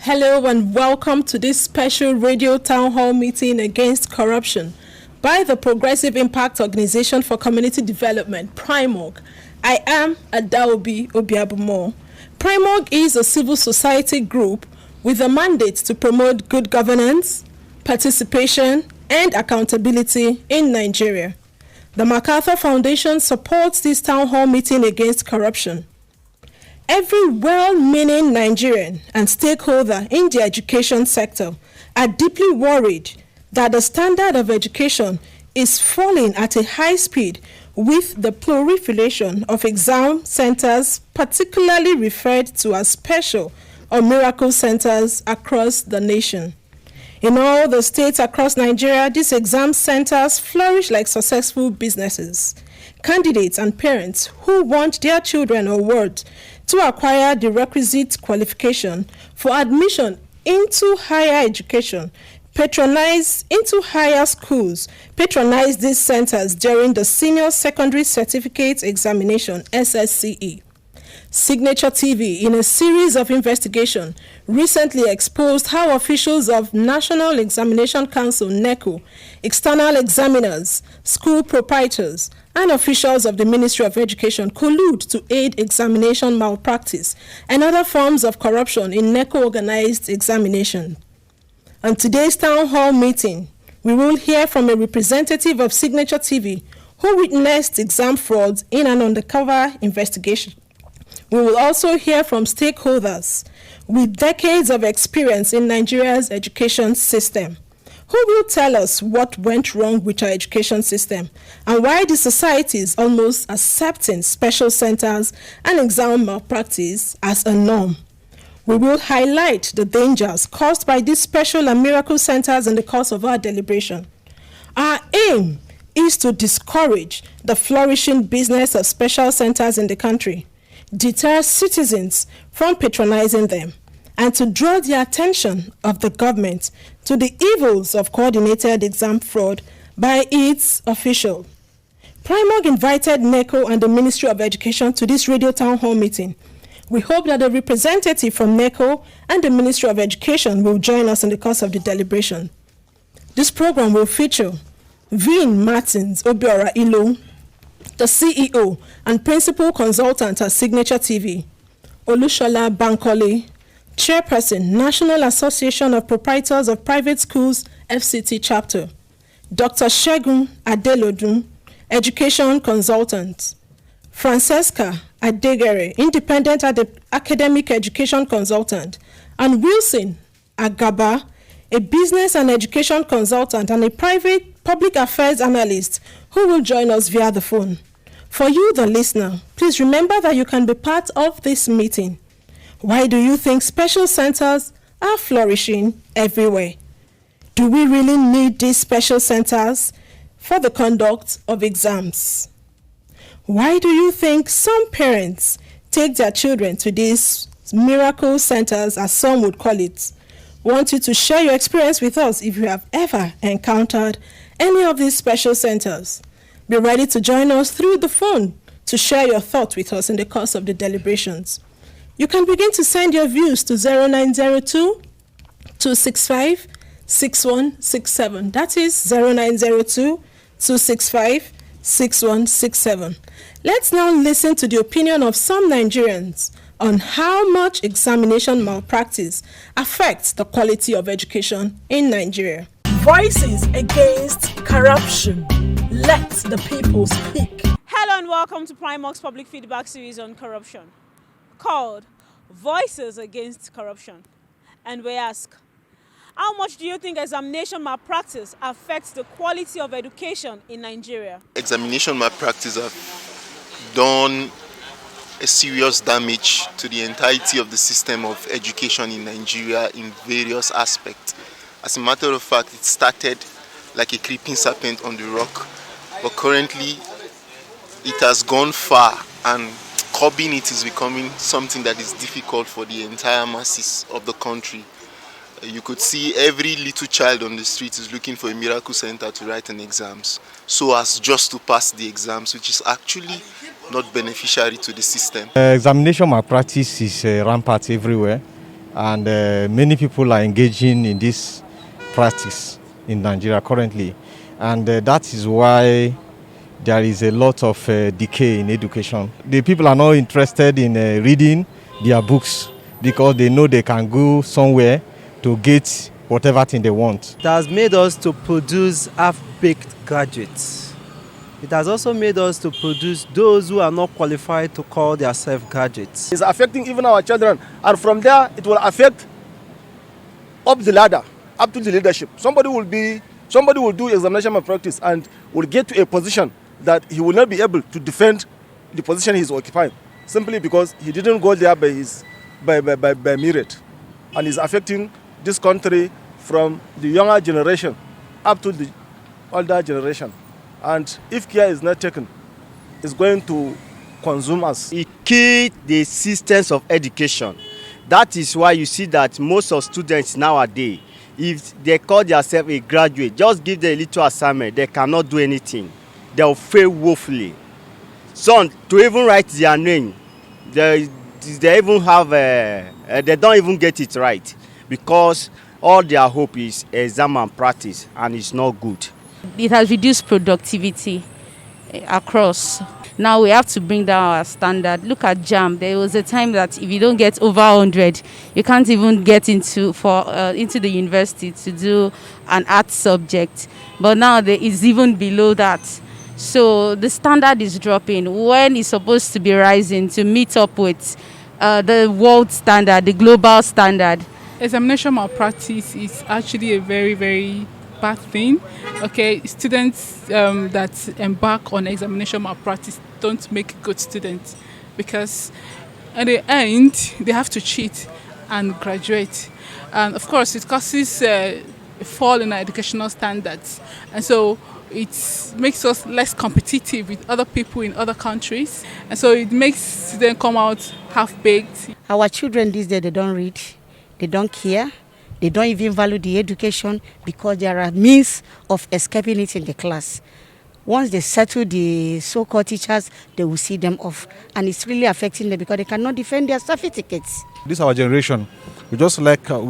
Hello and welcome to this special radio town hall meeting against corruption by the Progressive Impact Organization for Community Development, PRIMORG. I am Adaobi Obiabumo. PRIMORG is a civil society group with a mandate to promote good governance, participation, and accountability in Nigeria. The MacArthur Foundation supports this town hall meeting against corruption. Every well-meaning Nigerian and stakeholder in the education sector are deeply worried that the standard of education is falling at a high speed with the proliferation of exam centers, particularly referred to as special or miracle centers across the nation. In all the states across Nigeria, these exam centers flourish like successful businesses. Candidates and parents who want their children or wards to acquire the requisite qualification for admission into higher education, patronize these centers during the Senior Secondary Certificate Examination, SSCE. Signature TV, in a series of investigations, recently exposed how officials of National Examination Council, NECO, external examiners, school proprietors, and officials of the Ministry of Education collude to aid examination malpractice and other forms of corruption in NECO-organized examination. On today's town hall meeting, we will hear from a representative of Signature TV who witnessed exam frauds in an undercover investigation. We will also hear from stakeholders with decades of experience in Nigeria's education system, who will tell us what went wrong with our education system and why the society is almost accepting special centers and exam malpractice as a norm. We will highlight the dangers caused by these special and miracle centers in the course of our deliberation. Our aim is to discourage the flourishing business of special centers in the country, deter citizens from patronizing them, and to draw the attention of the government to the evils of coordinated exam fraud by its officials. PRIMORG invited NECO and the Ministry of Education to this radio town hall meeting. We hope that a representative from NECO and the Ministry of Education will join us in the course of the deliberation. This program will feature Vin Martins Obiora Ilo, the CEO and Principal Consultant at Signature TV, Olushola Bankole, Chairperson, National Association of Proprietors of Private Schools, FCT Chapter, Dr. Shegun Adelodun, Education Consultant, Francesca Adegere, Independent Academic Education Consultant, and Wilson Agaba, a Business and Education Consultant and a Private Public Affairs Analyst who will join us via the phone. For you, the listener, please remember that you can be part of this meeting. Why do you think special centers are flourishing everywhere? Do we really need these special centers for the conduct of exams? Why do you think some parents take their children to these miracle centers, as some would call it? Want you to share your experience with us if you have ever encountered any of these special centers. Be ready to join us through the phone to share your thoughts with us in the course of the deliberations. You can begin to send your views to 0902 265 6167. That is 0902 265 6167. Let's now listen to the opinion of some Nigerians on how much examination malpractice affects the quality of education in Nigeria. Voices against corruption. Let the people speak. Hello and welcome to PRIMORG's public feedback series on corruption, called Voices Against Corruption. And we ask, how much do you think examination malpractice affects the quality of education in Nigeria? Examination malpractice have done a serious damage to the entirety of the system of education in Nigeria in various aspects. As a matter of fact, it started like a creeping serpent on the rock, but currently it has gone far, and curbing it is becoming something that is difficult for the entire masses of the country. You could see every little child on the street is looking for a miracle center to write an exams, so as just to pass the exams, which is actually not beneficiary to the system. Examination malpractice is rampant everywhere, and many people are engaging in this practice in Nigeria currently, and that is why there is a lot of decay in education. The people are not interested in reading their books because they know they can go somewhere to get whatever thing they want. It has made us to produce half-baked graduates. It has also made us to produce those who are not qualified to call themselves graduates. It's affecting even our children, and from there it will affect up the ladder, up to the leadership. Somebody will do examination malpractice and will get to a position that he will not be able to defend the position he's occupying, simply because he didn't go there by merit, and is affecting this country from the younger generation up to the older generation. And if care is not taken, it's going to consume us. It killed the systems of education. That is why you see that most of students nowadays, if they call themselves a graduate, just give them a little assignment, they cannot do anything. They will fail woefully. Some, to even write their name, they even have they don't even get it right, because all their hope is exam and practice, and it's not good. It has reduced productivity across. Now we have to bring down our standard. Look at JAM. There was a time that if you don't get over 100, you can't even get into the university to do an art subject. But now there is even below that. So the standard is dropping when it's supposed to be rising to meet up with the world standard, the global standard. Examination malpractice is actually a very, very bad thing. Okay, students that embark on examination malpractice don't make good students, because at the end they have to cheat and graduate, and of course it causes a fall in our educational standards, and so it makes us less competitive with other people in other countries, and so it makes them come out half-baked. Our children these days, they don't read, they don't care, they don't even value the education, because there are means of escaping it in the class. Once they settle the so-called teachers, they will see them off, and it's really affecting them because they cannot defend their certificates. This is our generation. We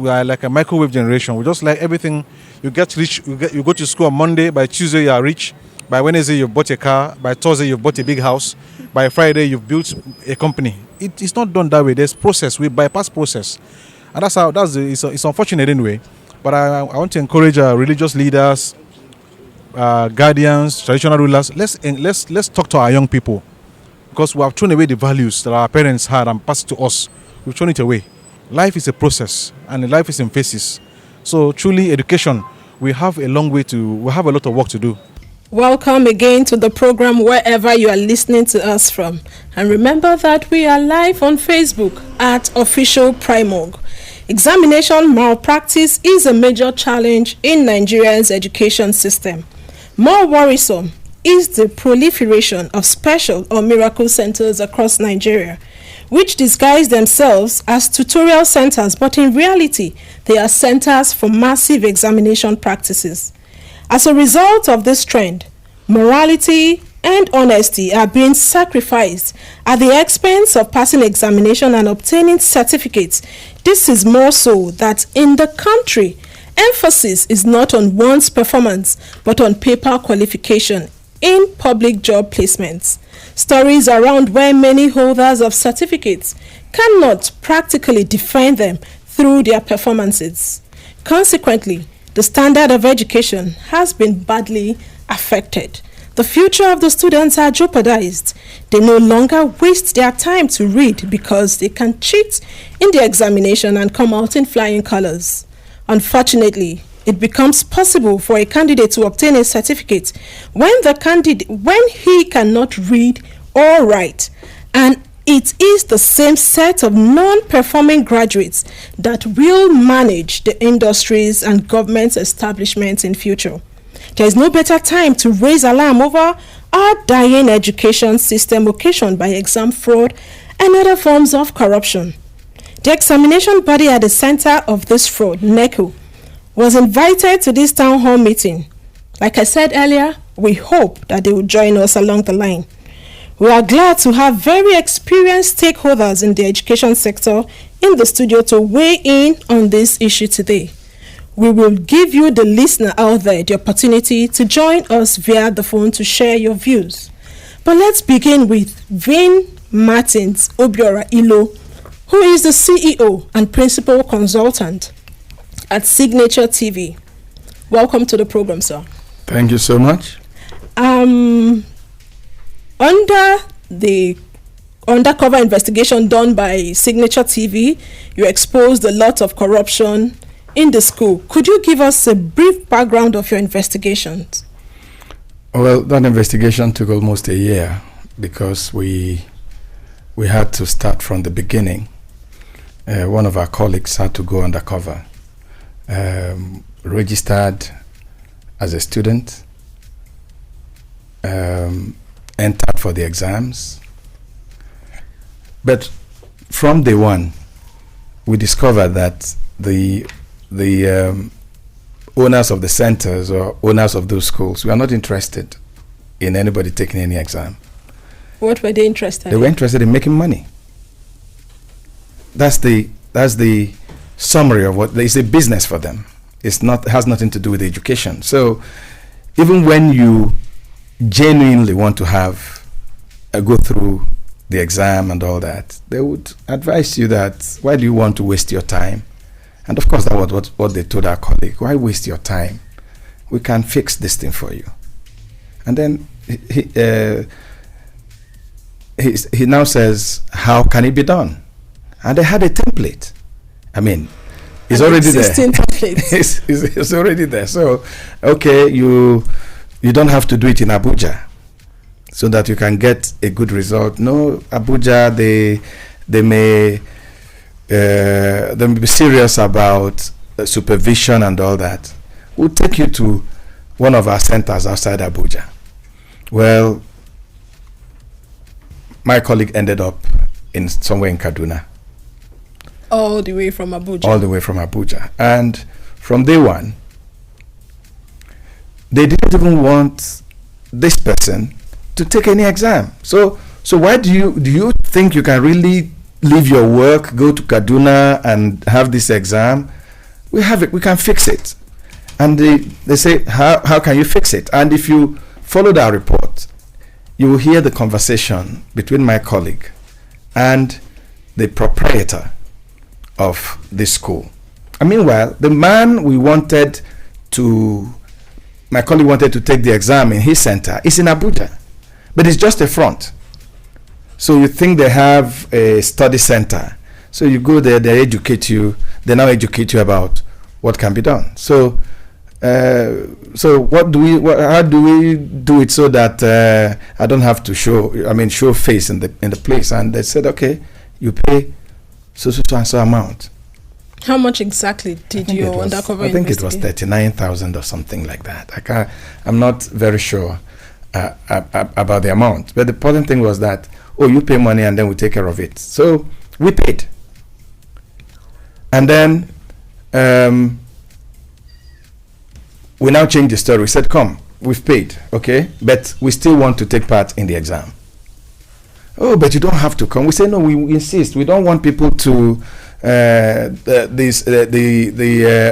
are like a microwave generation. We just like everything. You get rich. You go to school on Monday. By Tuesday you are rich. By Wednesday you've bought a car. By Thursday you've bought a big house. By Friday you've built a company. It's not done that way. There's process. We bypass process, and it's unfortunate anyway. But I want to encourage religious leaders, guardians, traditional rulers. Let's talk to our young people, because we have thrown away the values that our parents had and passed to us. We've thrown it away. Life is a process, and life is in phases. So truly, education, we have a lot of work to do. Welcome again to the program wherever you are listening to us from. And remember that we are live on Facebook at Official PRIMORG. Examination malpractice is a major challenge in Nigeria's education system. More worrisome is the proliferation of special or miracle centers across Nigeria, which disguise themselves as tutorial centers, but in reality, they are centers for massive examination practices. As a result of this trend, morality and honesty are being sacrificed at the expense of passing examination and obtaining certificates. This is more so that in the country, emphasis is not on one's performance, but on paper qualification in public job placements. Stories around where many holders of certificates cannot practically define them through their performances. Consequently, the standard of education has been badly affected. The future of the students are jeopardized. They no longer waste their time to read because they can cheat in the examination and come out in flying colors. Unfortunately, it becomes possible for a candidate to obtain a certificate when he cannot read or write, and it is the same set of non-performing graduates that will manage the industries and government establishments in future. There is no better time to raise alarm over our dying education system occasioned by exam fraud and other forms of corruption. The examination body at the center of this fraud, NECO, was invited to this town hall meeting. Like I said earlier, we hope that they will join us along the line. We are glad to have very experienced stakeholders in the education sector in the studio to weigh in on this issue today. We will give you, the listener out there, the opportunity to join us via the phone to share your views. But let's begin with Vin Martins Obiora Ilo, who is the CEO and Principal Consultant at Signature TV. Welcome to the program, sir. Thank you so much. Under the undercover investigation done by Signature TV, you exposed a lot of corruption in the school. Could you give us a brief background of your investigations? Well, that investigation took almost a year because we had to start from the beginning. One of our colleagues had to go undercover, registered as a student, entered for the exams. But from day one, we discovered that the owners of the centers or owners of those schools were not interested in anybody taking any exam. What were they interested in? They were interested in making money. That's the summary of what it's a business for them. It has nothing to do with education. So even when you genuinely want to have go through the exam and all that, they would advise you that, why do you want to waste your time? And of course, that was what they told our colleague. Why waste your time? We can fix this thing for you. And then he now says, how can it be done? And they had a template. I mean, it's already there. It's already there. So, okay, you don't have to do it in Abuja so that you can get a good result. No, Abuja, they may be serious about supervision and all that. We'll take you to one of our centers outside Abuja. Well, my colleague ended up somewhere in Kaduna. All the way from Abuja? All the way from Abuja. And from day one, they didn't even want this person to take any exam. So why do you think you can really leave your work, go to Kaduna and have this exam? We have it, we can fix it. And they say, how can you fix it? And if you followed our report, you will hear the conversation between my colleague and the proprietor of this school. And meanwhile, the man my colleague wanted to take the exam in his center is in Abuja, but it's just a front. So you think they have a study center. So you go there, they now educate you about what can be done. So how do we do it so that I don't have to show face in the place? And they said, okay, you pay so amount. How much exactly did your undercover investigate? I think it was 39,000 or something like that. I'm not very sure about the amount. But the important thing was that, you pay money and then we take care of it. So we paid. And then we now changed the story. We said, come, we've paid, okay? But we still want to take part in the exam. Oh, but you don't have to come. We say, no, we insist. We don't want people to the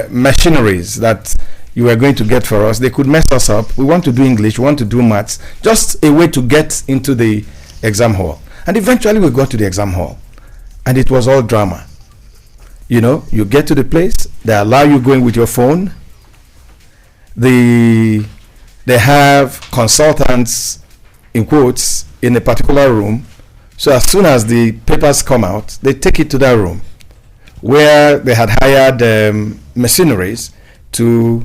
machineries that you are going to get for us. They could mess us up. We want to do English. We want to do maths. Just a way to get into the exam hall. And eventually we got to the exam hall. And it was all drama. You get to the place. They allow you going with your phone. They have consultants, in quotes, in a particular room. So as soon as the papers come out, they take it to that room where they had hired machineries to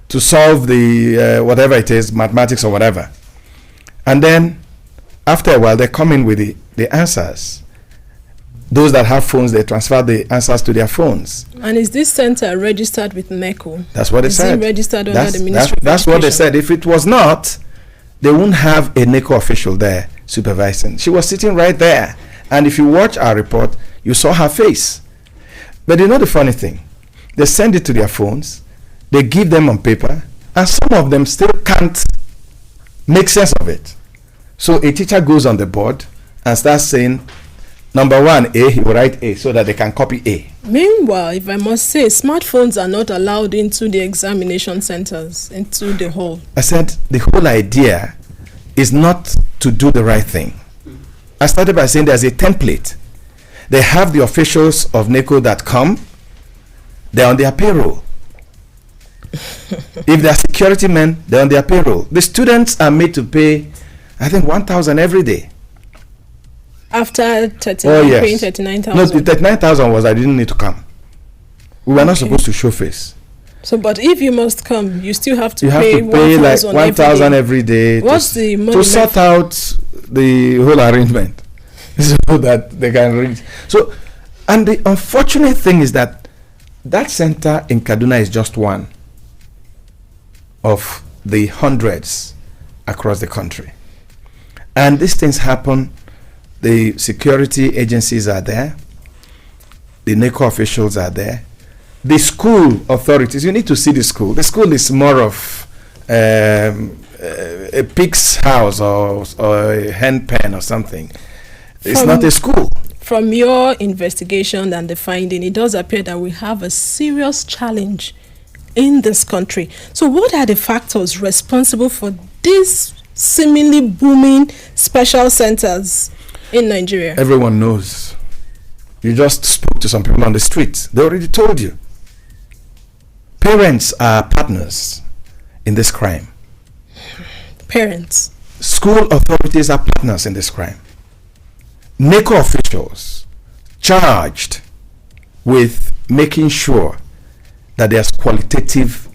solve the whatever it is, mathematics or whatever. And then after a while, they come in with the answers. Those that have phones, they transfer the answers to their phones. And is this center registered with NECO? That's what they said. Is it registered under the Ministry of That's what they said. If it was not, they wouldn't have a NECO official there supervising. She was sitting right there. And if you watch our report, you saw her face. But the funny thing? They send it to their phones, they give them on paper, and some of them still can't make sense of it. So a teacher goes on the board and starts saying, number 1, A, he will write A so that they can copy A. Meanwhile, if I must say, smartphones are not allowed into the examination centers, into the hall. I said the whole idea is not to do the right thing. I started by saying there's a template. They have the officials of NECO that come, they're on their payroll. If they're security men, they're on their payroll. The students are made to pay, I think, 1,000 every day. After 39, paying 39,000. No, the 39,000 was I didn't need to come. We were not supposed to show face. So, but if you must come, you still have to you pay, have to pay like 1,000 every day. What's the money to sort out the whole arrangement so that they can reach? So, and the unfortunate thing is that that center in Kaduna is just one of the hundreds across the country. And these things happen. The security agencies are there. The NECO officials are there. The school authorities, you need to see the school. The school is more of a pig's house or a hen pen or something. It's not a school. From your investigation and the finding, it does appear that we have a serious challenge in this country. So what are the factors responsible for these seemingly booming special centers in Nigeria? Everyone knows. You just spoke to some people on the street. They already told you. Parents are partners in this crime. Parents. School authorities are partners in this crime. NECO officials charged with making sure that there's qualitative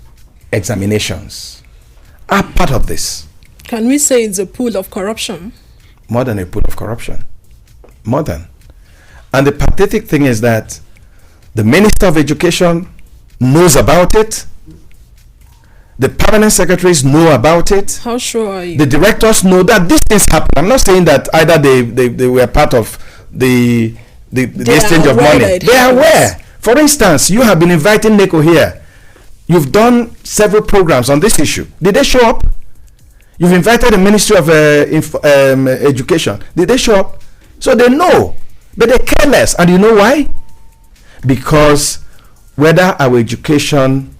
examinations are part of this. Can we say it's a pool of corruption? More than a pool of corruption. More than. And the pathetic thing is that the Minister of Education knows about it. The permanent secretaries know about it. How sure are you? The directors know that these things happen. I'm not saying that either they were part of the exchange of money. They are aware. For instance, you have been inviting NECO here. You've done several programs on this issue. Did they show up? You've invited the Ministry of Education. Did they show up? So they know, but they're careless. And you know why? Because whether our education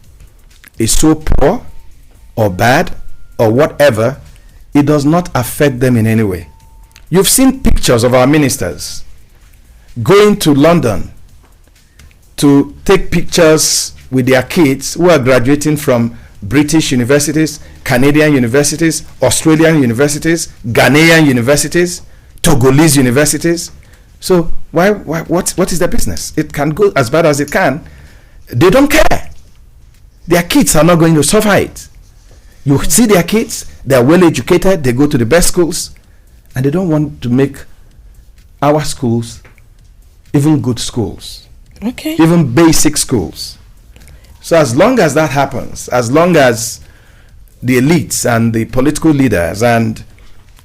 is so poor or bad or whatever, it does not affect them in any way. You've seen pictures of our ministers going to London to take pictures with their kids who are graduating from British universities, Canadian universities, Australian universities, Ghanaian universities, Togolese universities. So what is their business? It can go as bad as it can. They don't care. Their kids are not going to suffer it. You see their kids, they are well educated, they go to the best schools, and they don't want to make our schools even good schools. Okay. Even basic schools. So as long as that happens, as long as the elites and the political leaders and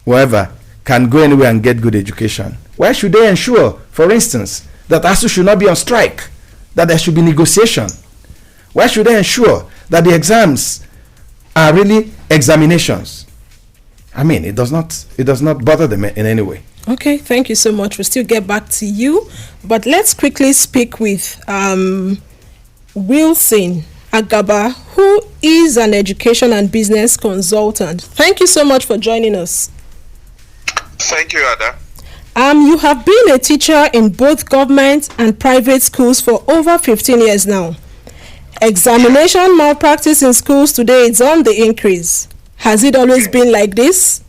whoever can go anywhere and get good education, why should they ensure, for instance, that ASU should not be on strike, that there should be negotiation? Why should they ensure that the exams are really examinations? I mean, it does not bother them in any way. Okay, thank you so much. We'll still get back to you, but let's quickly speak with Wilson Agaba, who is an education and business consultant. Thank you so much for joining us. Thank you, Ada. You have been a teacher in both government and private schools for over 15 years now. Examination malpractice in schools today is on the increase. Has it always been like this?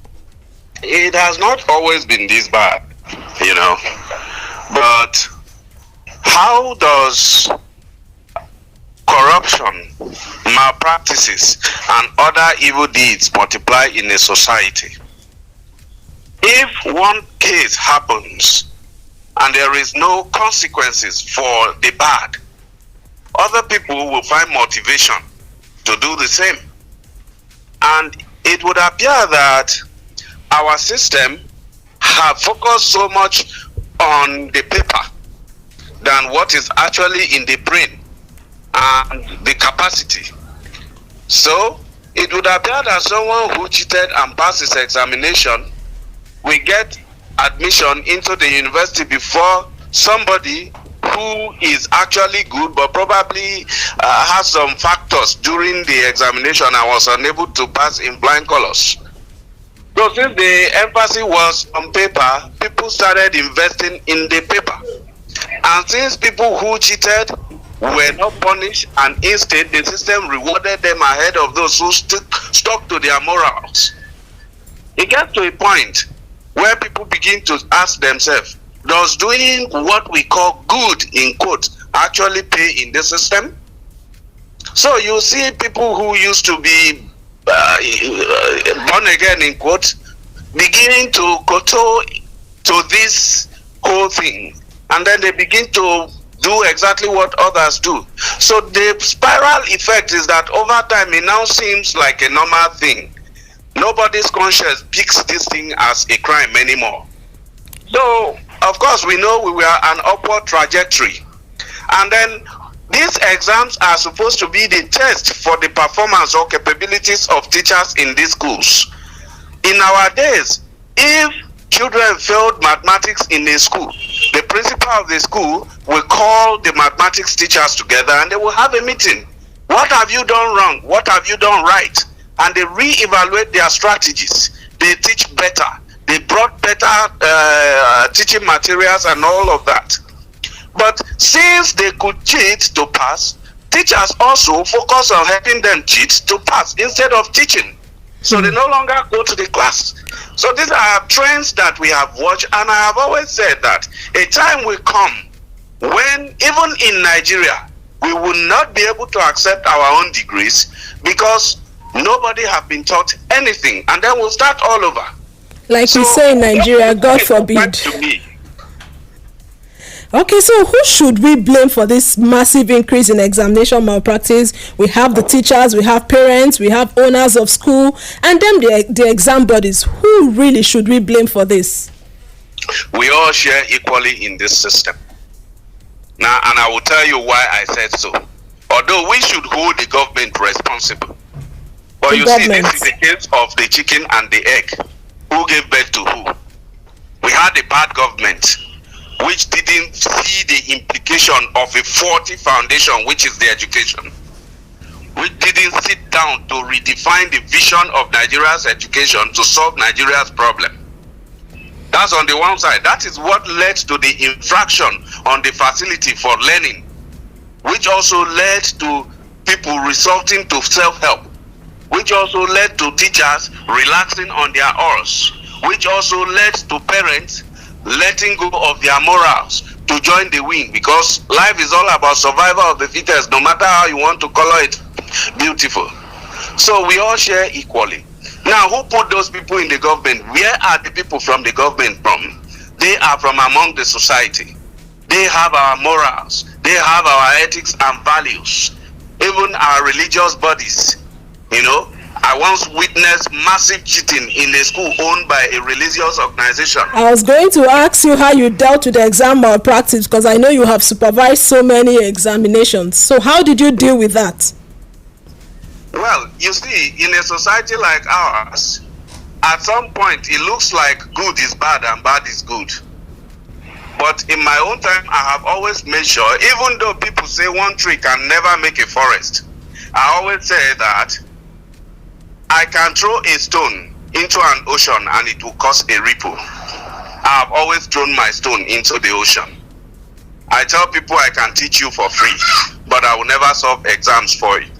It has not always been this bad, you know. But how does corruption, malpractices, and other evil deeds multiply in a society? If one case happens and there is no consequences for the bad, other people will find motivation to do the same. And it would appear that our system have focused so much on the paper than what is actually in the brain and the capacity. So it would appear that someone who cheated and passed his examination we get admission into the university before somebody who is actually good but probably has some factors during the examination and was unable to pass in flying colors. So since the emphasis was on paper, people started investing in the paper. And since people who cheated were not punished, and instead the system rewarded them ahead of those who stuck to their morals, it gets to a point where people begin to ask themselves, does doing what we call good in quotes actually pay in the system? So you see people who used to be born again in quotes beginning to kowtow to this whole thing, and then they begin to do exactly what others do. So the spiral effect is that over time it now seems like a normal thing. Nobody's conscience picks this thing as a crime anymore. So of course we know we were an upward trajectory, and then these exams are supposed to be the test for the performance or capabilities of teachers in these schools. In our days, if children failed mathematics in a school, the principal of the school will call the mathematics teachers together and they will have a meeting. What have you done wrong? What have you done right? And they re-evaluate their strategies. They teach better. They brought better teaching materials and all of that. But since they could cheat to pass, teachers also focus on helping them cheat to pass instead of teaching. So they no longer go to the class. So these are trends that we have watched, and I have always said that a time will come when even in Nigeria we will not be able to accept our own degrees because nobody have been taught anything, and then we'll start all over. Like so, we say in Nigeria, God forbid. Okay, so who should we blame for this massive increase in examination malpractice? We have the teachers, we have parents, we have owners of school, and then the exam bodies. Who really should we blame for this? We all share equally in this system. Now, and I will tell you why I said so. Although we should hold the government responsible. But you see, this is the case of the chicken and the egg. Who gave birth to who? We had a bad government which didn't see the implication of a faulty foundation, which is the education. We didn't sit down to redefine the vision of Nigeria's education to solve Nigeria's problem. That's on the one side. That is what led to the infraction on the facility for learning, which also led to people resorting to self-help, which also led to teachers relaxing on their oars, which also led to parents letting go of their morals to join the wing, because life is all about survival of the fittest, no matter how you want to color it beautiful. So we all share equally. Now, who put those people in the government? Where are the people from the government from? They are from among the society. They have our morals. They have our ethics and values. Even our religious bodies. You know, I once witnessed massive cheating in a school owned by a religious organization. I was going to ask you how you dealt with the exam malpractice, because I know you have supervised so many examinations. So how did you deal with that? Well, you see, in a society like ours, at some point it looks like good is bad and bad is good. But in my own time, I have always made sure, even though people say one tree can never make a forest, I always say that I can throw a stone into an ocean and it will cause a ripple. I have always thrown my stone into the ocean. I tell people I can teach you for free, but I will never solve exams for you.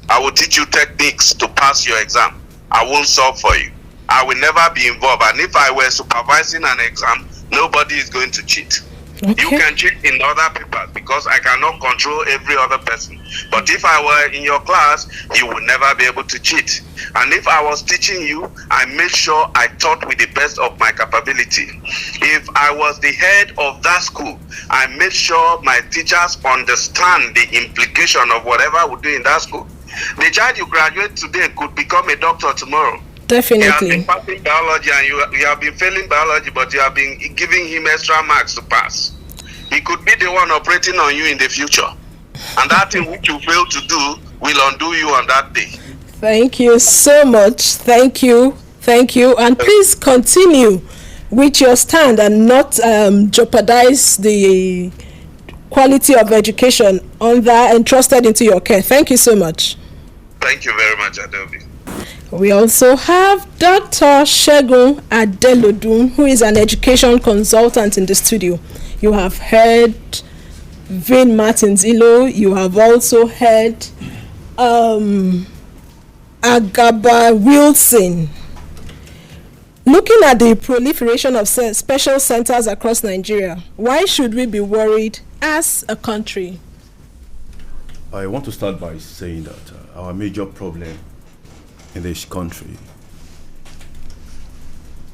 I will teach you techniques to pass your exam. I won't solve for you. I will never be involved. And if I were supervising an exam, nobody is going to cheat. Okay. You can cheat in other papers because I cannot control every other person. But if I were in your class, you would never be able to cheat. And if I was teaching you, I made sure I taught with the best of my capability. If I was the head of that school, I made sure my teachers understand the implication of whatever we do in that school. The child you graduate today could become a doctor tomorrow. Definitely. You have been passing biology and you have been failing biology, but you have been giving him extra marks to pass. He could be the one operating on you in the future. And that thing which you fail to do will undo you on that day. Thank you so much. Thank you. Thank you. And please continue with your stand and not jeopardize the quality of education entrusted into your care. Thank you so much. Thank you very much, Adobe. We also have Dr. Segun Adelodun, who is an education consultant in the studio. You have heard Vin Martins-Ilo. You have also heard Agaba Wilson. Looking at the proliferation of special centers across Nigeria, why should we be worried as a country? I want to start by saying that our major problem in this country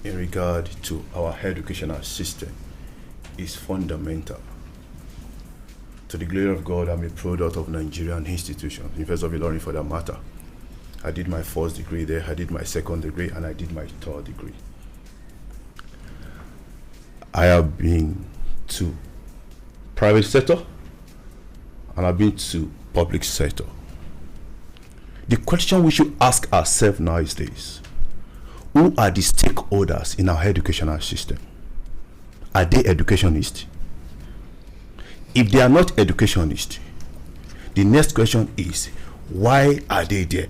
in regard to our educational system is fundamental. To the glory of God, I'm a product of Nigerian institutions, University of Ilorin for that matter. I did my first degree there, I did my second degree, and I did my third degree. I have been to private sector, and I've been to public sector. The question we should ask ourselves now is this: who are the stakeholders in our educational system? Are they educationists? If they are not educationists, the next question is, why are they there?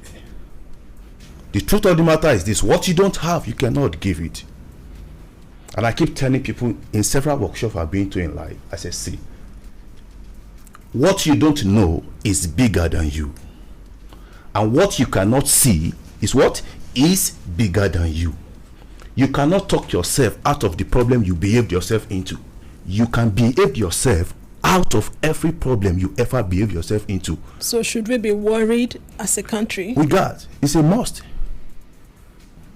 The truth of the matter is this: what you don't have, you cannot give it. And I keep telling people in several workshops I've been to in life, I say, see, what you don't know is bigger than you. And what you cannot see is what is bigger than you. You cannot talk yourself out of the problem you behaved yourself into. You can behave yourself out of every problem you ever behave yourself into. So should we be worried as a country? We got, it's a must.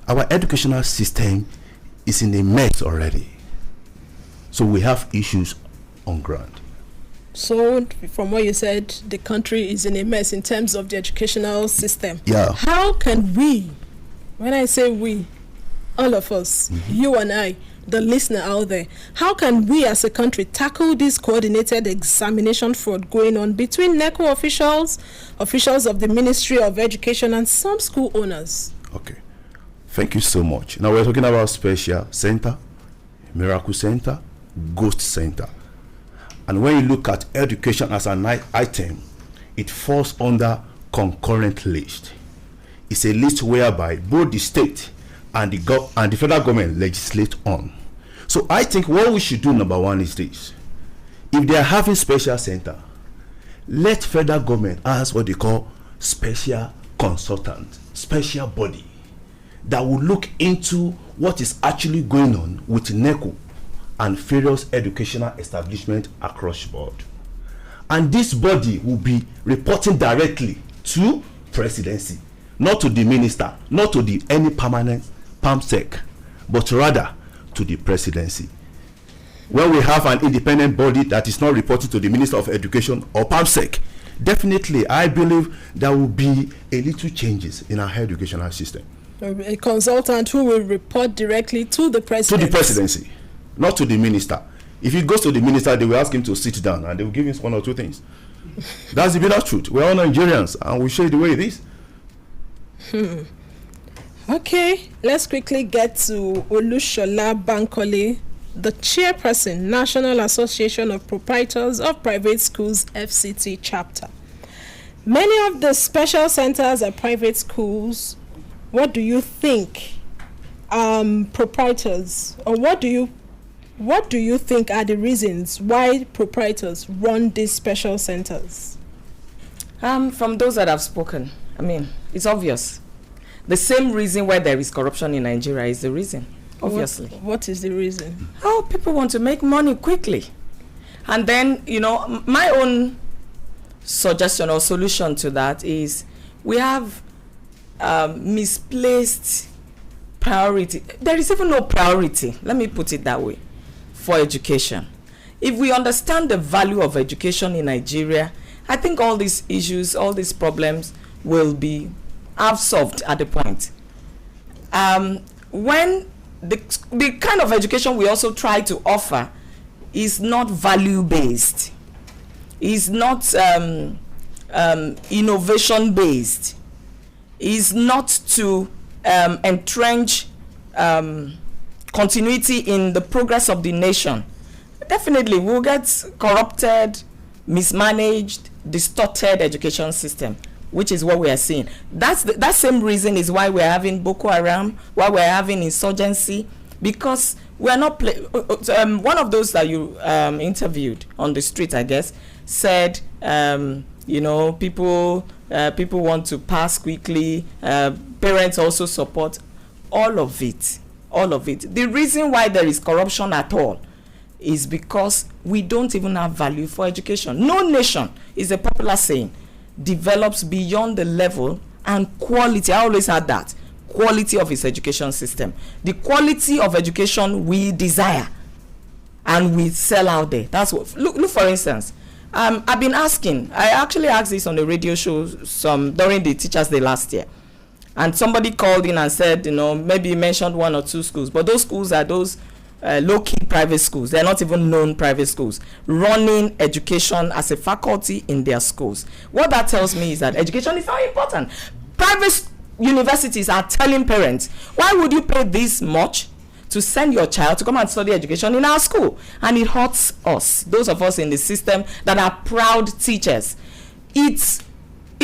Our educational system is in a mess already. So we have issues on ground. So from what you said, the country is in a mess in terms of the educational system. Yeah. How can we, when I say we, all of us, you and I, the listener out there, how can we as a country tackle this coordinated examination fraud going on between NECO officials of the Ministry of Education, and some school owners? Okay. Thank you so much. Now we're talking about special center, miracle center, ghost center. And when you look at education as an item, it falls under concurrent list. It's a list whereby both the state and the federal government legislate on. So I think what we should do, number one, is this: if they are having special center, let federal government ask what they call special consultant, special body that will look into what is actually going on with NECO and various educational establishments across the board. And this body will be reporting directly to presidency, not to the minister, not to any permanent PAMSEC, but rather to the presidency. When we have an independent body that is not reporting to the Minister of Education or PAMSEC, definitely I believe there will be a little changes in our educational system. A consultant who will report directly to the presidency. To the presidency, not to the minister. If he goes to the minister, they will ask him to sit down and they will give him one or two things. That's the bitter truth. We're all Nigerians and we show you the way it is. Okay, let's quickly get to Olushola Bankole, the chairperson, National Association of Proprietors of Private Schools, FCT chapter. Many of the special centers are private schools. What do you think, proprietors, or what do you think are the reasons why proprietors run these special centers? From those that have spoken, I mean, it's obvious. The same reason why there is corruption in Nigeria is the reason, obviously. What is the reason? Oh, people want to make money quickly. And then, my own suggestion or solution to that is we have misplaced priority. There is even no priority, let me put it that way, for education. If we understand the value of education in Nigeria, I think all these issues, all these problems will be solved at the point. When the kind of education we also try to offer is not value-based, is not innovation-based, is not to entrench continuity in the progress of the nation, definitely we'll get corrupted, mismanaged, distorted education system, which is what we are seeing. That same reason is why we're having Boko Haram, why we're having insurgency, because we're not one of those that you interviewed on the street, I guess, said people want to pass quickly, parents also support all of it. The reason why there is corruption at all is because we don't even have value for education. No nation, is a popular saying, develops beyond the level and quality. I always had that quality of its education system, the quality of education we desire and we sell out there. That's what. Look for instance, I've been asking. I actually asked this on the radio show during the Teachers' Day last year, and somebody called in and said, maybe mentioned one or two schools, but those schools are those low-key private schools. They're not even known private schools running education as a faculty in their schools. What that tells me is that education is very important. Private universities are telling parents, why would you pay this much to send your child to come and study education in our school? And it hurts us, those of us in the system that are proud teachers. It's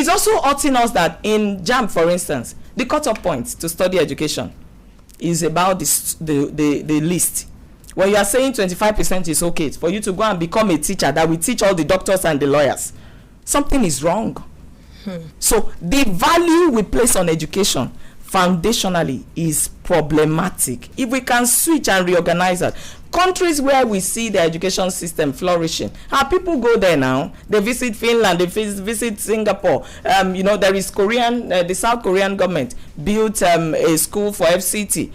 also hurting us that in JAMB, for instance, the cut-off point to study education is about the list. When you are saying 25% is okay for you to go and become a teacher that will teach all the doctors and the lawyers, something is wrong. So the value we place on education foundationally is problematic. If we can switch and reorganize that, countries where we see the education system flourishing, people go there now. They visit Finland, they visit Singapore. There is the South Korean government built a school for FCT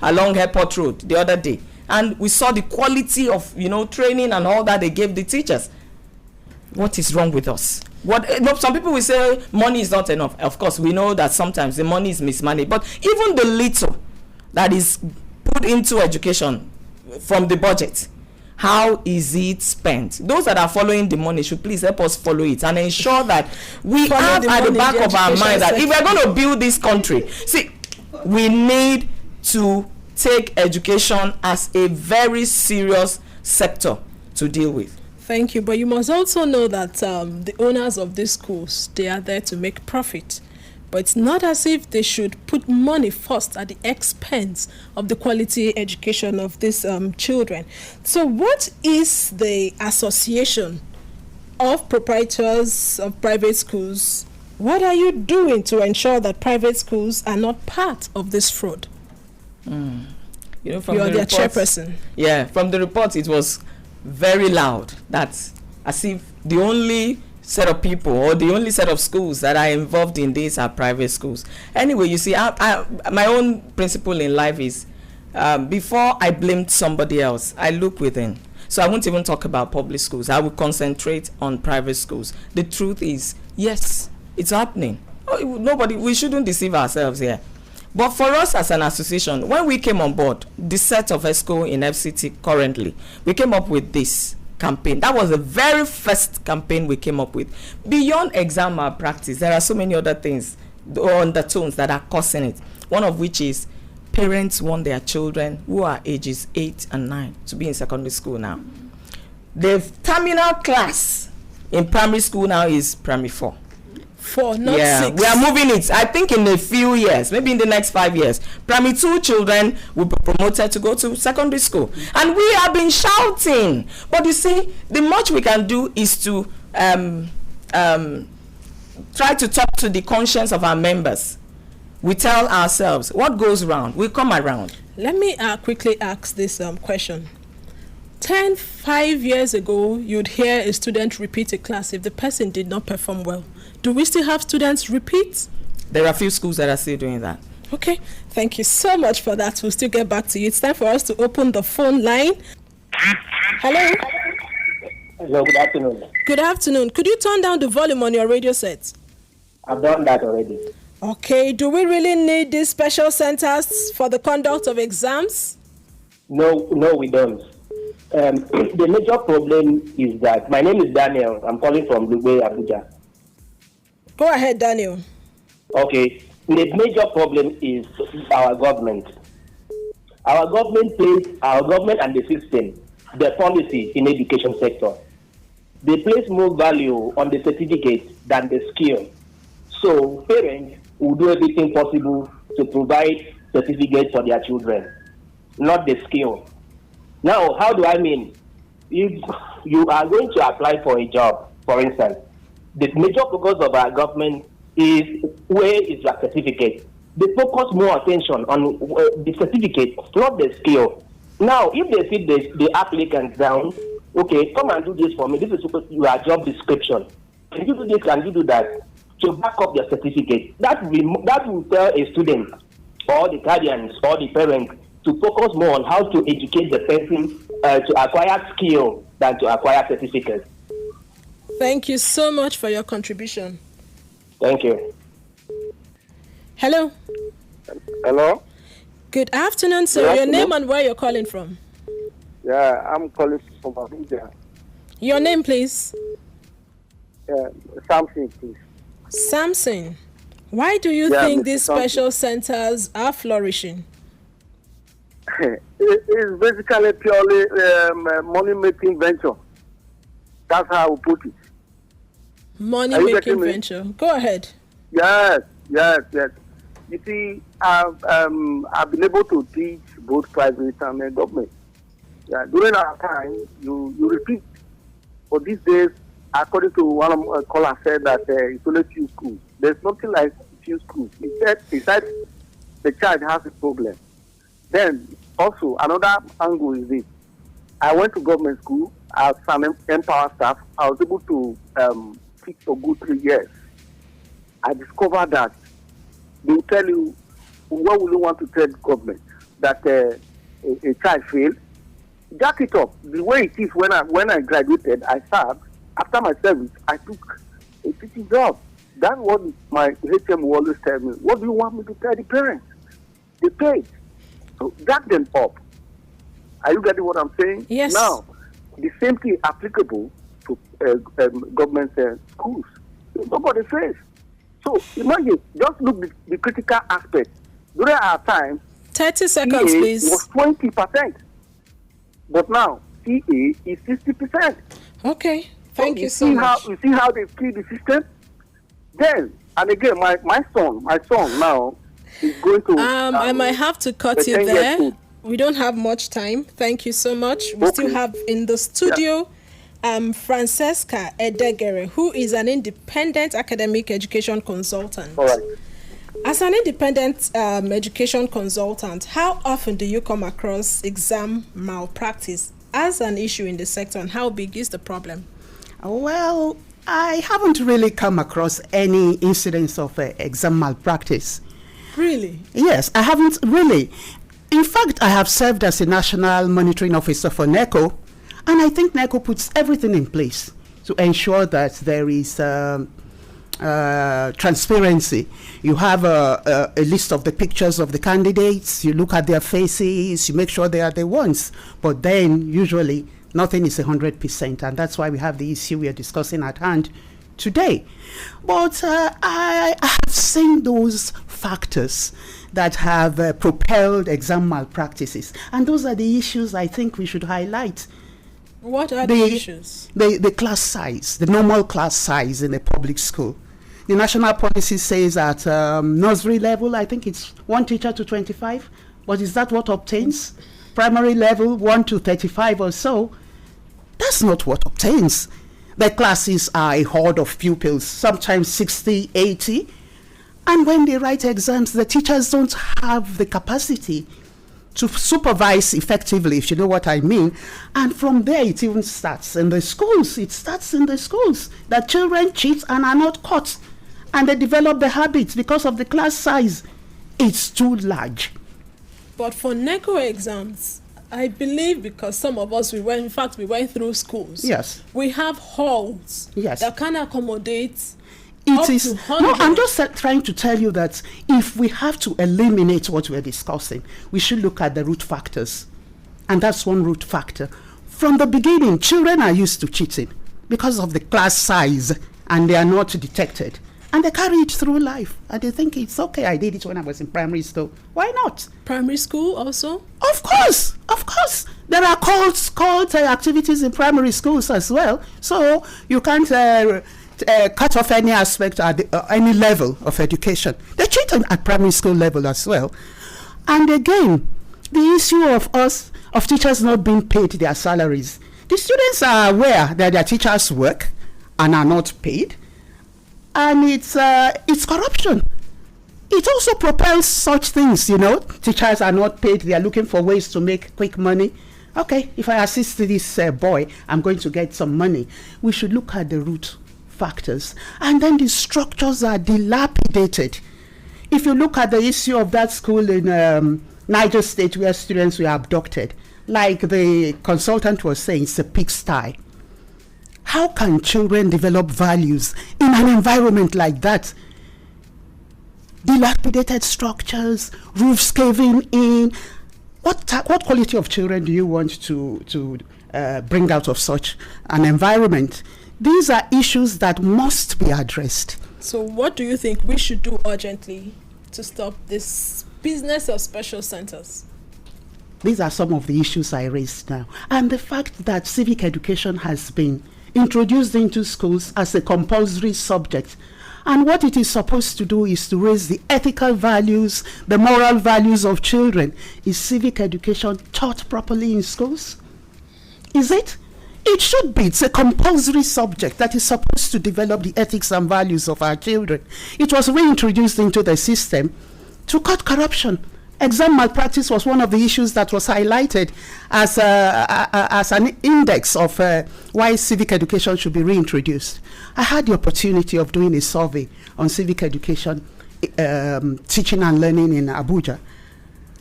along Airport Road the other day, and we saw the quality of training and all that they gave the teachers. What is wrong with us? Some people will say money is not enough. Of course, we know that sometimes the money is mismanaged, but even the little that is put into education from the budget, how is it spent? Those that are following the money should please help us follow it and ensure that we have at the back of our mind that if we're going to build this country, we need to take education as a very serious sector to deal with. Thank you, but you must also know that the owners of these schools, they are there to make profit. But it's not as if they should put money first at the expense of the quality education of these children. So what is the association of proprietors of private schools? What are you doing to ensure that private schools are not part of this fraud? From You're their chairperson. Yeah, from the report it was very loud that as if the only set of people or the only set of schools that are involved in this are private schools. Anyway, you see, my own principle in life is before I blamed somebody else, I look within. So I won't even talk about public schools. I will concentrate on private schools. The truth is, yes, it's happening. We shouldn't deceive ourselves here. But for us as an association, when we came on board, the set of ESCO in FCT currently, we came up with this campaign. That was the very first campaign we came up with. Beyond exam malpractice, there are so many other things, undertones that are causing it. One of which is parents want their children who are ages 8 and 9 to be in secondary school now. The terminal class in primary school now is primary 4. 4, not 6. We are moving it. I think in a few years, maybe in the next 5 years, primary 2 children will be promoted to go to secondary school. And we have been shouting. But you see, the much we can do is to try to talk to the conscience of our members. We tell ourselves, what goes around will come around. Let me quickly ask this question. 5 years ago, you'd hear a student repeat a class if the person did not perform well. Do we still have students repeat? There are a few schools that are still doing that. Okay, thank you so much for that. We'll still get back to you. It's time for us to open the phone line. Hello? Hello, good afternoon. Good afternoon. Could you turn down the volume on your radio set? I've done that already. Okay, do we really need these special centers for the conduct of exams? No, we don't. The major problem is that, my name is Daniel. I'm calling from Lugbe, Abuja. Go ahead, Daniel. Okay. The major problem is our government. Our government and the system, the policy in education sector, they place more value on the certificate than the skill. So parents will do everything possible to provide certificates for their children, not the skill. Now, how do I mean? If you are going to apply for a job, for instance, the major focus of our government is where is your certificate. They focus more attention on the certificate, not the skill. Now, if they sit the applicants down, okay, come and do this for me. This is your job description. Can you do this? Can you do that? To back up your certificate. That will tell a student or the guardians or the parents to focus more on how to educate the person to acquire skill than to acquire certificates. Thank you so much for your contribution. Thank you. Hello. Hello. Good afternoon, sir. Good Your afternoon. name and where you're calling from? Yeah, I'm calling from Abuja. Your name, please. Samson, please. Samson. Why do you Yeah, think Mr. these Samson. special centers are flourishing? It's basically purely money-making venture. That's how I would put it. Are you Money-making getting me? venture. Go ahead. Yes. You see, I've been able to teach both private and government. Yeah, during our time, you repeat. For these days, according to one of my callers said that it's only few schools. There's nothing like few schools. He said the child has a problem. Then also another angle is this. I went to government school as an Empower staff. I was able to teach for good 3 years. I discovered that they will tell you, what will you want to tell the government? That a child failed? Jack it up. The way it is when I graduated, I served. After my service, I took a teaching job. That's what my HM will always tell me. What do you want me to tell the parents? They paid. So jack them up. Are you getting what I'm saying? Yes. Now, the same thing applicable to government schools. Nobody says. So imagine, just look at the critical aspect. During our time, 30 seconds, CA please. was 20%. But now, CA is 60%. Okay. Thank you so see much. You see how they kill the system? Then, and again, my son now is going to... I might have to cut the you 10 years there. old. We don't have much time. Thank you so much. We still have in the studio Francesca Edegere, who is an independent academic education consultant. All right. As an independent education consultant, how often do you come across exam malpractice as an issue in the sector, and how big is the problem? Well, I haven't really come across any incidents of exam malpractice. Really? Yes, I haven't really. In fact, I have served as a national monitoring officer for NECO, and I think NECO puts everything in place to ensure that there is transparency. You have a list of the pictures of the candidates, you look at their faces, you make sure they are the ones, but then usually nothing is 100%, and that's why we have the issue we are discussing at hand today. But I have seen those factors that have propelled exam malpractices, and those are the issues I think we should highlight. What are the issues? The class size, the normal class size in a public school. The national policy says at nursery level, I think it's 1 teacher to 25, but is that what obtains? Primary level, 1 to 35 or so. That's not what obtains. The classes are a horde of pupils, sometimes 60, 80. And when they write exams, the teachers don't have the capacity to supervise effectively, if you know what I mean. And from there, it even starts in the schools. It starts in the schools that children cheat and are not caught. And they develop the habits because of the class size. It's too large. But for NECO exams, I believe because some of us, we went through schools. Yes. We have halls that can accommodate It is. No, I'm just trying to tell you that if we have to eliminate what we're discussing, we should look at the root factors. And that's one root factor. From the beginning, children are used to cheating because of the class size, and they are not detected. And they carry it through life. And they think it's okay, I did it when I was in primary school. Why not? Primary school also? Of course. There are cult activities in primary schools as well. So you can't cut off any aspect at any level of education. They cheat at primary school level as well. And again, the issue of teachers not being paid their salaries. The students are aware that their teachers work and are not paid. And it's corruption. It also propels such things, Teachers are not paid. They are looking for ways to make quick money. Okay, if I assist this boy, I'm going to get some money. We should look at the root factors. And then the structures are dilapidated. If you look at the issue of that school in Niger State where students were abducted, like the consultant was saying, it's a pigsty. How can children develop values in an environment like that? Dilapidated structures, roofs caving in. What quality of children do you want to bring out of such an environment? These are issues that must be addressed. So what do you think we should do urgently to stop this business of special centers? These are some of the issues I raised now. And the fact that civic education has been introduced into schools as a compulsory subject. And what it is supposed to do is to raise the ethical values, the moral values of children. Is civic education taught properly in schools? Is it? It should be. It's a compulsory subject that is supposed to develop the ethics and values of our children. It was reintroduced into the system to cut corruption. Exam malpractice was one of the issues that was highlighted as an index of why civic education should be reintroduced. I had the opportunity of doing a survey on civic education, teaching and learning in Abuja.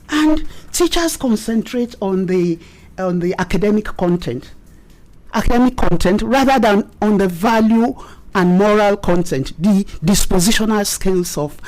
And teachers concentrate on the academic content rather than on the value and moral content, the dispositional skills of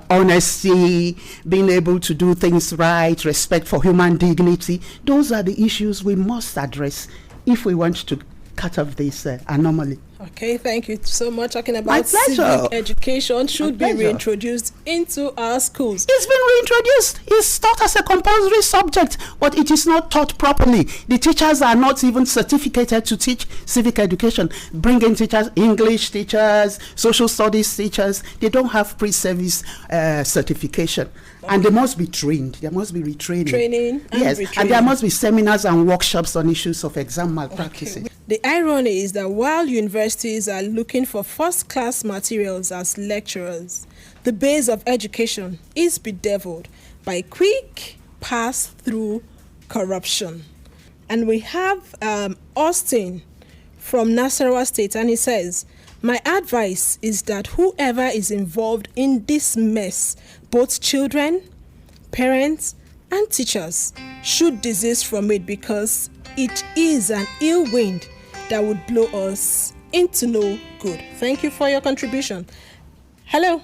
honesty, being able to do things right, respect for human dignity. Those are the issues we must address if we want to cut off this anomaly. Okay, thank you so much. Talking about civic education should be reintroduced into our schools. It's been reintroduced. It's taught as a compulsory subject, but it is not taught properly. The teachers are not even certificated to teach civic education. Bring in teachers, English teachers, social studies teachers. They don't have pre-service certification. Okay. And they must be trained. There must be retraining. Training and yes, retraining. And there must be seminars and workshops on issues of exam malpractice. Okay. The irony is that while universities are looking for first-class materials as lecturers, the base of education is bedeviled by quick pass-through corruption. And we have Austin from Nasarawa State, and he says, "My advice is that whoever is involved in this mess, both children, parents, and teachers, should desist from it because it is an ill wind that would blow us into no good." Thank you for your contribution. Hello.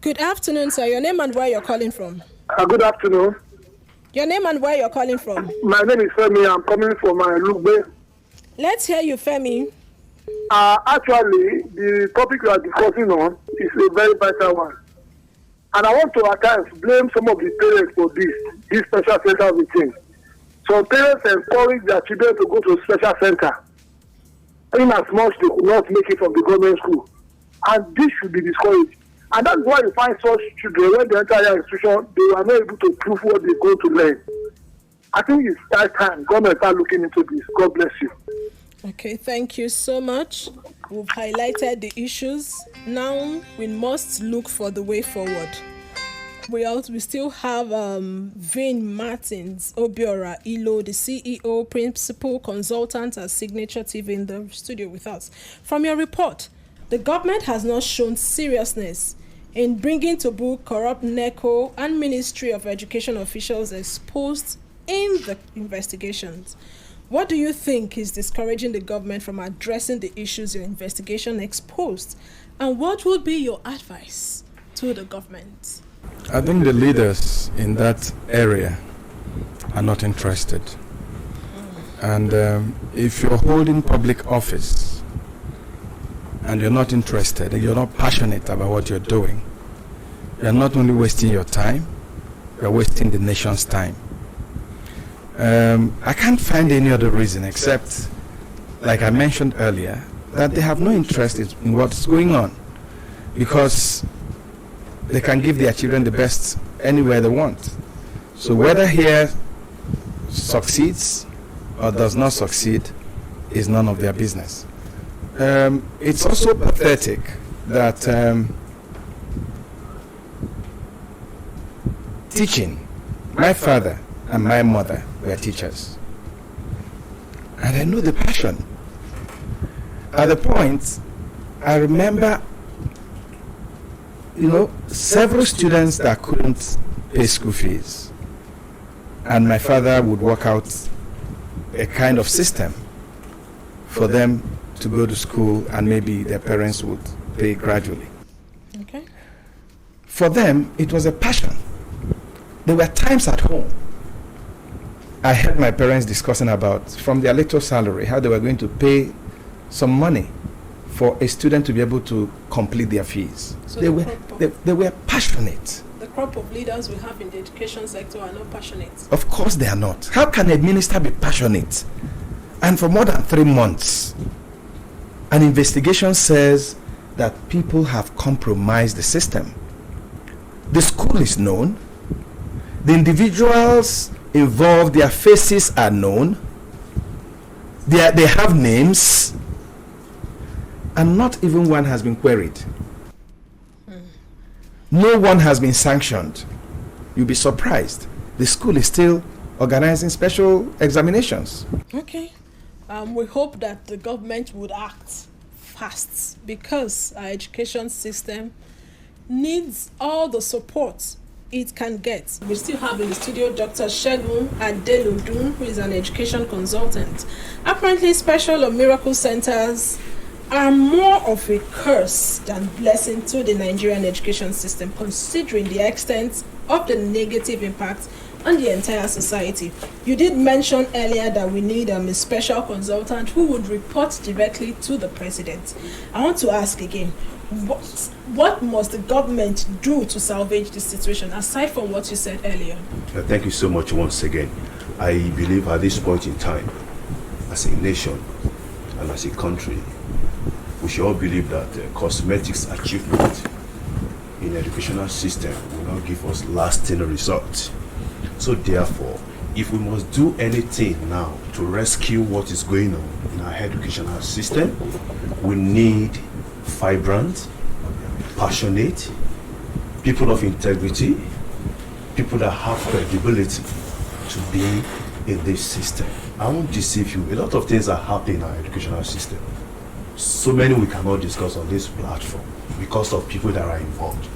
Good afternoon, sir. Your name and where you're calling from? Good afternoon. Your name and where you're calling from? My name is Femi. I'm coming from Lugbe. Let's hear you, Femi. Actually, the topic we are discussing on is a very vital one. And I want to at times blame some of the parents for this special center of the thing. Some parents encourage their children to go to a special center, in as much they could not make it from the government school. And this should be discouraged. And that's why you find such children, when they enter their institution, they are not able to prove what they're going to learn. I think it's that time government start looking into this. God bless you. Okay, thank you so much. We've highlighted the issues. Now we must look for the way forward. We still have Vin Martins Obiora Ilo, the CEO, Principal Consultant at Signature TV in the studio with us. From your report, the government has not shown seriousness in bringing to book corrupt NECO and Ministry of Education officials exposed in the investigations. What do you think is discouraging the government from addressing the issues your investigation exposed? And what would be your advice to the government? I think the leaders in that area are not interested. And if you're holding public office, and you're not interested, and you're not passionate about what you're doing, you're not only wasting your time, you're wasting the nation's time. I can't find any other reason except, like I mentioned earlier, that they have no interest in what's going on, because they can give their children the best anywhere they want. So whether here succeeds or does not succeed is none of their business. It's also pathetic that teaching, my father and my mother were teachers, and I know the passion. At the point, I remember, several students that couldn't pay school fees, and my father would work out a kind of system for them to go to school, and maybe their parents would pay gradually. Okay. For them, it was a passion. There were times at home I heard my parents discussing about, from their little salary, how they were going to pay some money for a student to be able to complete their fees. So they were passionate. The crop of leaders we have in the education sector are not passionate. Of course they are not. How can a minister be passionate? And for more than 3 months, an investigation says that people have compromised the system. The school is known. The individuals involved, their faces are known. They have names. And not even one has been queried. No one has been sanctioned. You'll be surprised. The school is still organizing special examinations. Okay. We hope that the government would act fast, because our education system needs all the support it can get. We still have in the studio Dr. Segun Adelodun, who is an education consultant. Apparently, special or miracle centers are more of a curse than blessing to the Nigerian education system, considering the extent of the negative impact on the entire society. You did mention earlier that we need a special consultant who would report directly to the president. I want to ask again, what must the government do to salvage this situation, aside from what you said earlier? Thank you so much once again. I believe at this point in time, as a nation and as a country, we should all believe that cosmetics achievement in the educational system will not give us lasting results. So therefore, if we must do anything now to rescue what is going on in our educational system, we need vibrant, passionate, people of integrity, people that have credibility to be in this system. I won't deceive you, a lot of things are happening in our educational system. So many we cannot discuss on this platform because of people that are involved.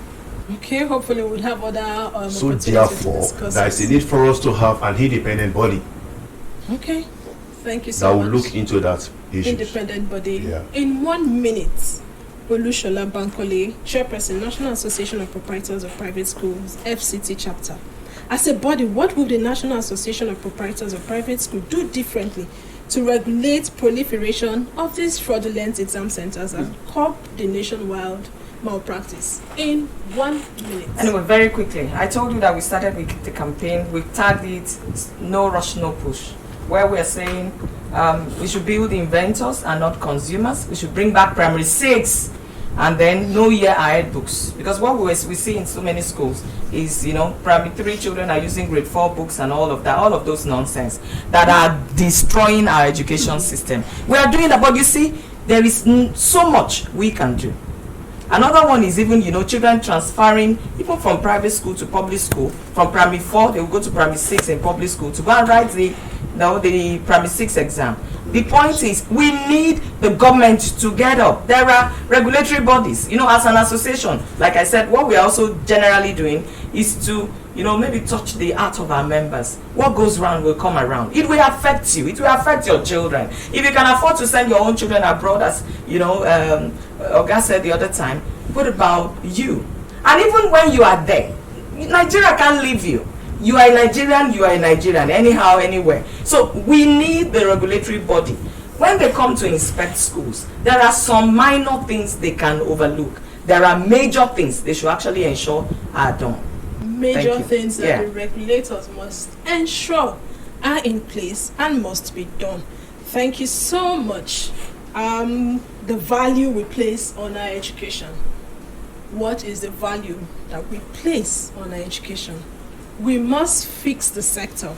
Okay, hopefully we'll have other so opportunities therefore, to discuss there is a this. need for us to have an independent body Okay, thank you so that much. will look into that issue. Independent body. Yeah. In 1 minute, Olushola Bankole, Chairperson, National Association of Proprietors of Private Schools, FCT chapter. As a body, what would the National Association of Proprietors of Private Schools do differently to regulate proliferation of these fraudulent exam centers and curb the nationwide malpractice? In 1 minute. Anyway, very quickly, I told you that we started with the campaign. We tagged it "No Rush, No Push," where we are saying we should build inventors and not consumers. We should bring back primary 6 and then no year ahead books, because what we see in so many schools is, primary 3 children are using grade 4 books and all of that, all of those nonsense that are destroying our education system. We are doing that, but you see, there is so much we can do. Another one is even, children transferring even from private school to public school. From primary 4, they will go to primary 6 in public school to go and write the primary 6 exam. The point is, we need the government to get up. There are regulatory bodies, as an association. Like I said, what we are also generally doing is to, maybe touch the heart of our members. What goes round will come around. It will affect you. It will affect your children. If you can afford to send your own children abroad, as, Oga said the other time, what about you? And even when you are there, Nigeria can't leave you. You are a Nigerian, anyhow, anywhere. So we need the regulatory body. when they come to inspect schools, there are some minor things they can overlook. There are major things they should actually ensure are done. Major things that Yeah. the regulators must ensure are in place and must be done. Thank you so much. The value we place on our education. What is the value that we place on our education? We must fix the sector.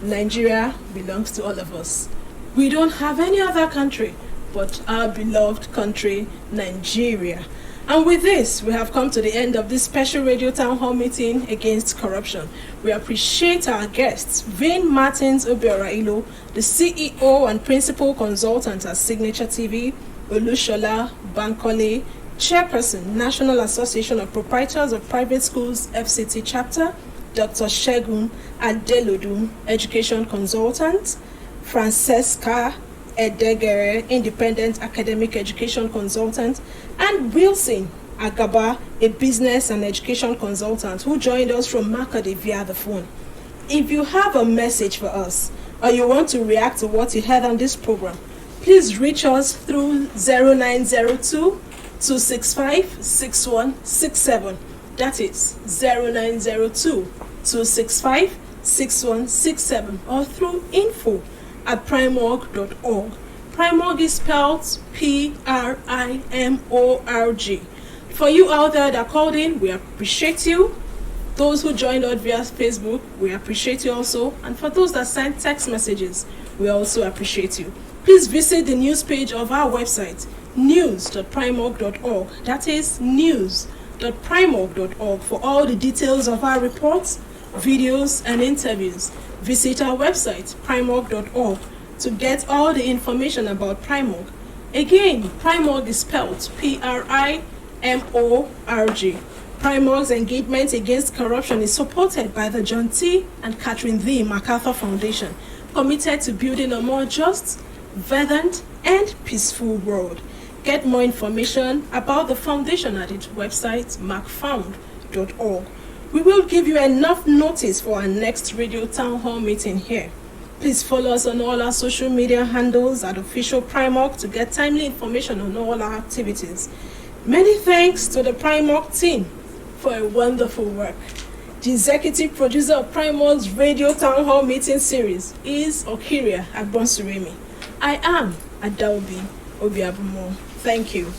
Nigeria belongs to all of us. We don't have any other country but our beloved country, Nigeria. And with this, we have come to the end of this special radio town hall meeting against corruption. We appreciate our guests, Vane Martins Obiora-Ilo, the CEO and Principal Consultant at Signature TV, Olushola Bankole, Chairperson, National Association of Proprietors of Private Schools, FCT Chapter, Dr. Shegun Adelodun, Education Consultant, Francesca Edegere, Independent Academic Education Consultant, and Wilson Agaba, a Business and Education Consultant, who joined us from MacArthur via the phone. If you have a message for us, or you want to react to what you heard on this program, please reach us through 0902 265 6167. That is 0902 265 6167, or through info@primorg.org. PRIMORG is spelled PRIMORG. For you out there that called in, we appreciate you. Those who joined us via Facebook, we appreciate you also. And for those that sent text messages, we also appreciate you. Please visit the news page of our website, news.primorg.org. That is news.primorg.org for all the details of our reports, videos, and interviews. Visit our website, primorg.org, to get all the information about PRIMORG. Again, PRIMORG is spelled PRIMORG. PRIMORG's engagement against corruption is supported by the John T. and Catherine V. MacArthur Foundation, committed to building a more just, verdant, and peaceful world. Get more information about the foundation at its website, macfound.org. We will give you enough notice for our next radio town hall meeting here. Please follow us on all our social media handles at Official PRIMORG to get timely information on all our activities. Many thanks to the PRIMORG team for a wonderful work. The executive producer of PRIMORG's radio town hall meeting series is Okiria Agbonsuremi. I am Adaobi Obiabumo. Thank you.